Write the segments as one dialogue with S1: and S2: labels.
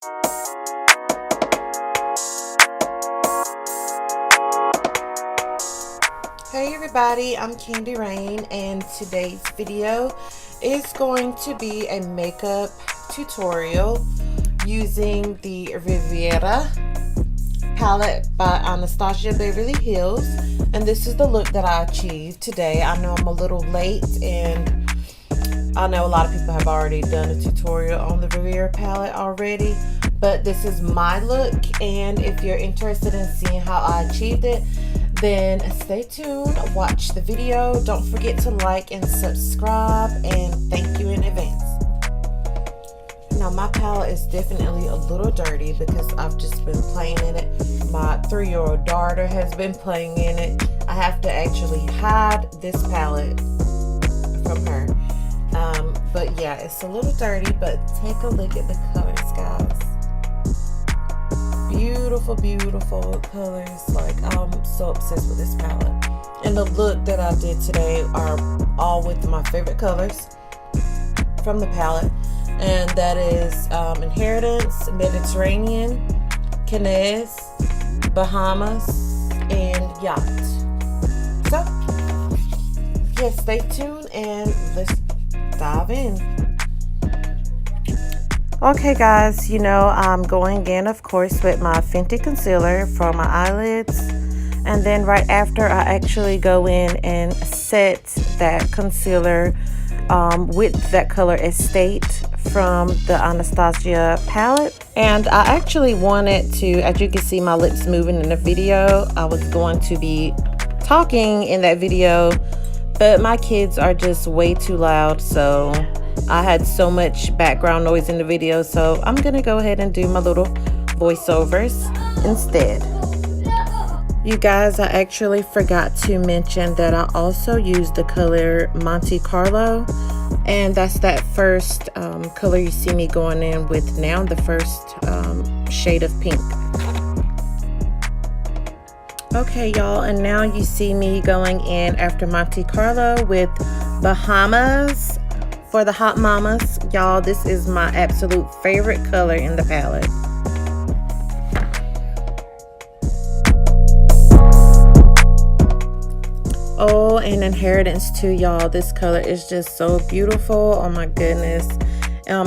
S1: Hey everybody, I'm Candy Rain, and today's video is going to be a makeup tutorial using the Riviera palette by Anastasia Beverly Hills. And this is the look that I achieved today. I know I'm a little late, and I know a lot of people have already done a tutorial on the Riviera palette already, but this is my look, and if you're interested in seeing how I achieved it, then stay tuned, watch the video. Don't forget to like and subscribe, and thank you in advance. Now my palette is definitely a little dirty because I've just been playing in it. My 3-year-old daughter has been playing in it. I have to actually hide this palette from her. But yeah, it's a little dirty, but take a look at the colors, guys. Beautiful, beautiful colors. Like, I'm so obsessed with this palette. And the look that I did today are all with my favorite colors from the palette. And that is Inheritance, Mediterranean, Cannes, Bahamas, and Yacht. So, yeah, stay tuned and let's dive in. Okay guys, you know I'm going in of course with my Fenty concealer for my eyelids, and then right after I actually go in and set that concealer with that color Estate from the Anastasia palette. And I actually wanted to, as you can see my lips moving in the video, I was going to be talking in that video, but my kids are just way too loud, so I had so much background noise in the video, so I'm gonna go ahead and do my little voiceovers instead. You guys, I actually forgot to mention that I also used the color Monte Carlo, and that's that first color you see me going in with now, the first shade of pink. Okay y'all, and now you see me going in after Monte Carlo with Bahamas for the hot mamas. Y'all, this is my absolute favorite color in the palette. Oh, and Inheritance too, y'all. This color is just so beautiful. Oh my goodness.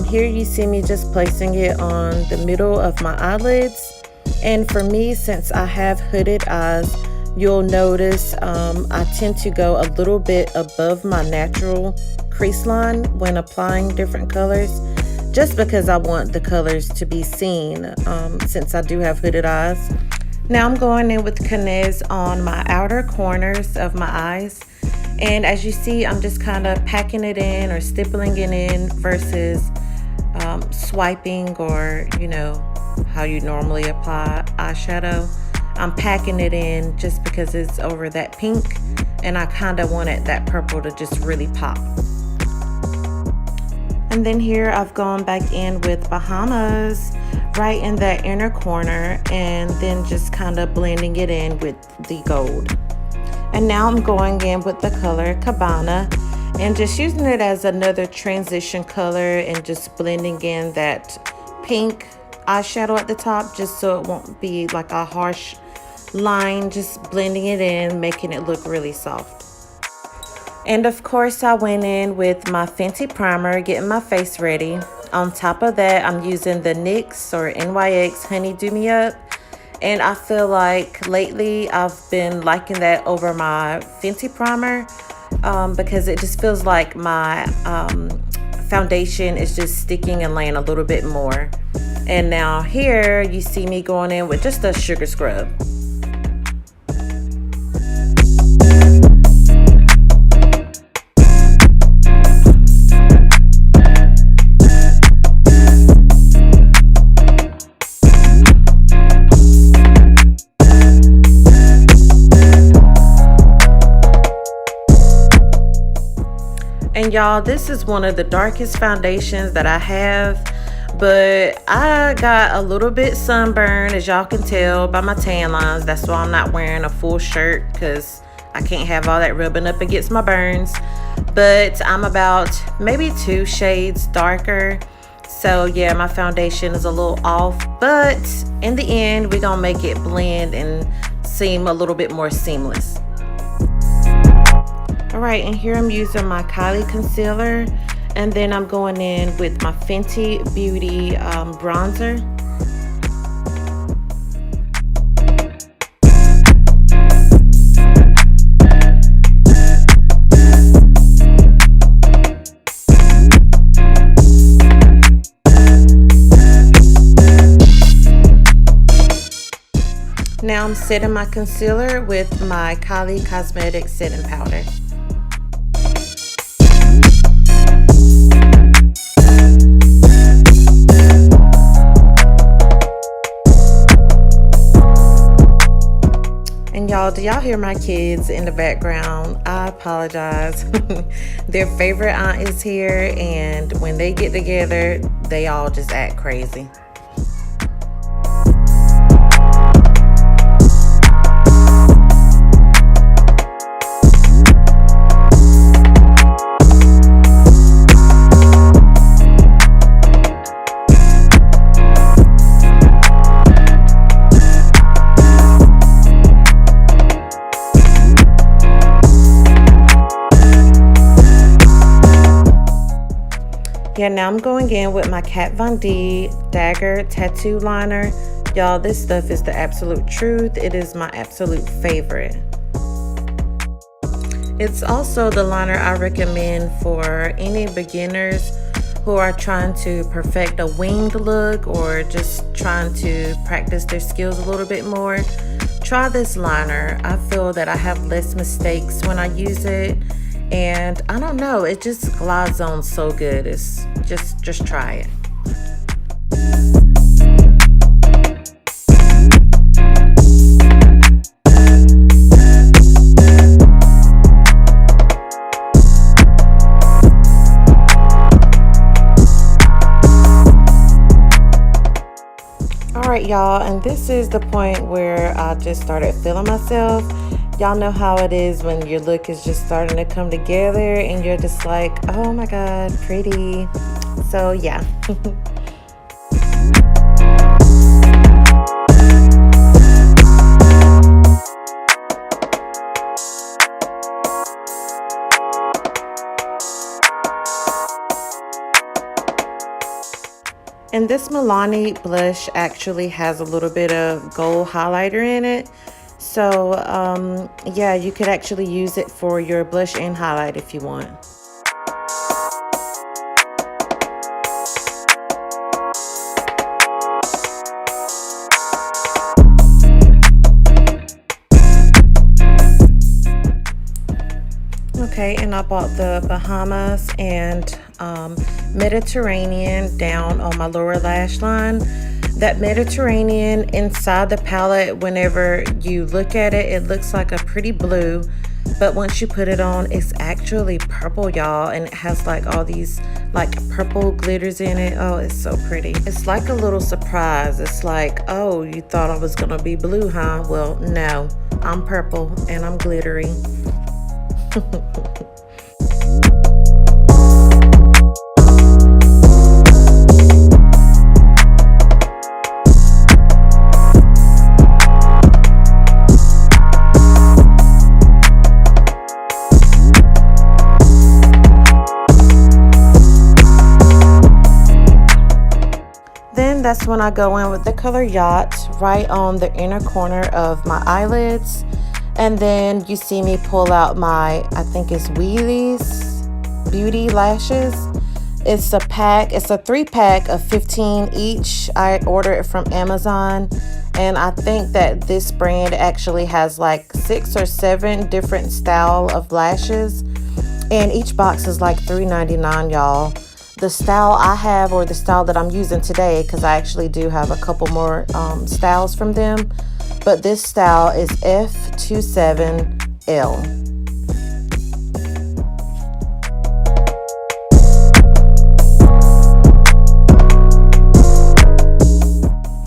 S1: Here you see me just placing it on the middle of my eyelids. And for me, since I have hooded eyes, you'll notice I tend to go a little bit above my natural crease line when applying different colors, just because I want the colors to be seen since I do have hooded eyes. Now I'm going in with Cannes on my outer corners of my eyes, and as you see, I'm just kind of packing it in or stippling it in versus swiping, or you know how you normally apply eyeshadow. I'm packing it in just because it's over that pink, and I kind of wanted that purple to just really pop. And then here I've gone back in with Bahamas right in that inner corner, and then just kind of blending it in with the gold. And now I'm going in with the color Cabana and just using it as another transition color and just blending in that pink eyeshadow at the top, just so it won't be like a harsh line, just blending it in, making it look really soft. And of course I went in with my Fenty primer, getting my face ready. On top of that, I'm using the NYX or NYX Honey Do Me Up, and I feel like lately I've been liking that over my Fenty primer because it just feels like my foundation is just sticking and laying a little bit more. And now here you see me going in with just a sugar scrub. And y'all, this is one of the darkest foundations that I have, but I got a little bit sunburned, as y'all can tell by my tan lines. That's why I'm not wearing a full shirt, because I can't have all that rubbing up against my burns. But I'm about maybe 2 shades darker, So yeah, my foundation is a little off, but in the end, we're gonna make it blend and seem a little bit more seamless. All right, and here I'm using my Kylie concealer, and then I'm going in with my Fenty Beauty bronzer. Now I'm setting my concealer with my Kylie Cosmetics setting powder. And y'all, do y'all hear my kids in the background? I apologize. Their favorite aunt is here, and when they get together, they all just act crazy. Yeah, now I'm going in with my Kat Von D Dagger Tattoo Liner. Y'all, this stuff is the absolute truth. It is my absolute favorite. It's also the liner I recommend for any beginners who are trying to perfect a winged look or just trying to practice their skills a little bit more. Try this liner. I feel that I have less mistakes when I use it. And I don't know, it just glides on so good. It's just try it. All right, y'all, and this is the point where I just started feeling myself. Y'all know how it is when your look is just starting to come together and you're just like, oh my God, pretty. So yeah. And this Milani blush actually has a little bit of gold highlighter in it. So yeah, you could actually use it for your blush and highlight if you want. Okay, and I bought the Bahamas and Mediterranean down on my lower lash line. That Mediterranean inside the palette, whenever you look at it, it looks like a pretty blue, but once you put it on, it's actually purple, y'all, and it has like all these like purple glitters in it. Oh, it's so pretty. It's like a little surprise. It's like, oh, you thought I was gonna be blue, huh? Well, no, I'm purple and I'm glittery. That's when I go in with the color Yacht right on the inner corner of my eyelids, and then you see me pull out my, I think it's Wheelie's Beauty lashes. It's a pack, it's a 3-pack of 15 each. I ordered it from Amazon, and I think that this brand actually has like 6 or 7 different style of lashes, and each box is like $3.99, y'all. The style I have, or the style that I'm using today, because I actually do have a couple more styles from them, but this style is F27L.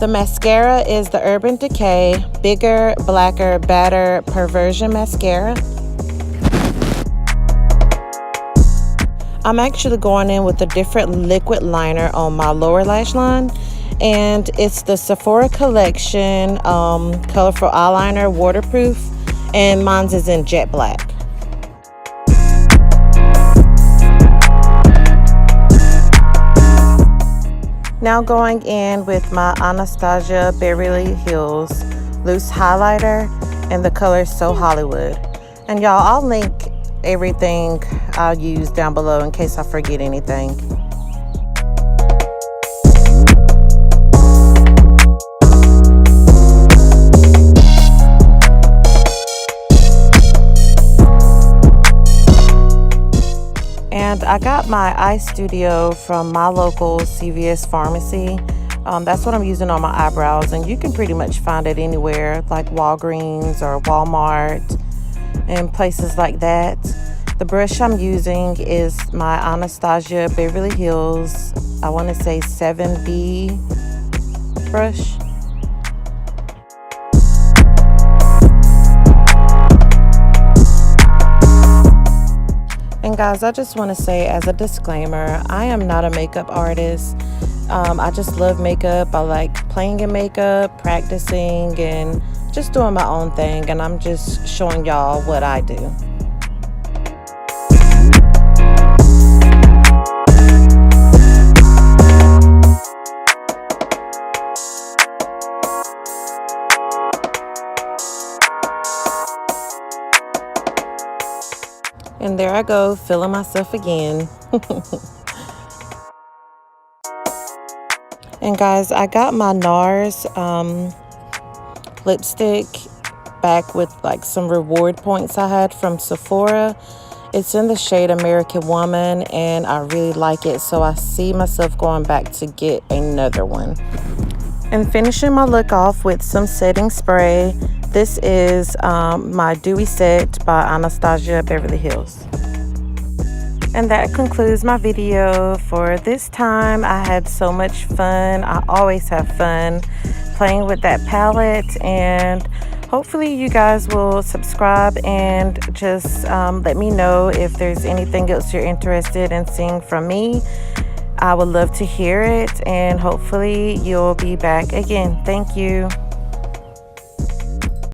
S1: The mascara is the Urban Decay Bigger, Blacker, Badder Perversion Mascara. I'm actually going in with a different liquid liner on my lower lash line, and it's the Sephora collection colorful eyeliner, waterproof, and mine's is in jet black. Now going in with my Anastasia Beverly Hills loose highlighter, and the color is So Hollywood. And y'all, I'll link everything I'll use down below in case I forget anything. And I got my eye studio from my local CVS pharmacy. That's what I'm using on my eyebrows, and you can pretty much find it anywhere like Walgreens or Walmart and places like that. The brush I'm using is my Anastasia Beverly Hills, I want to say 7B brush. And guys, I just want to say as a disclaimer, I am not a makeup artist. I just love makeup. I like playing in makeup, practicing, and just doing my own thing. And I'm just showing y'all what I do. And there I go, feeling myself again. And guys, I got my NARS lipstick back with like some reward points I had from Sephora. It's in the shade American Woman, and I really like it, so I see myself going back to get another one. And finishing my look off with some setting spray. This is my Dewy Set by Anastasia Beverly Hills. And that concludes my video for this time. I had so much fun. I always have fun playing with that palette, and hopefully you guys will subscribe and just let me know if there's anything else you're interested in seeing from me. I would love to hear it, and hopefully you'll be back again. Thank you.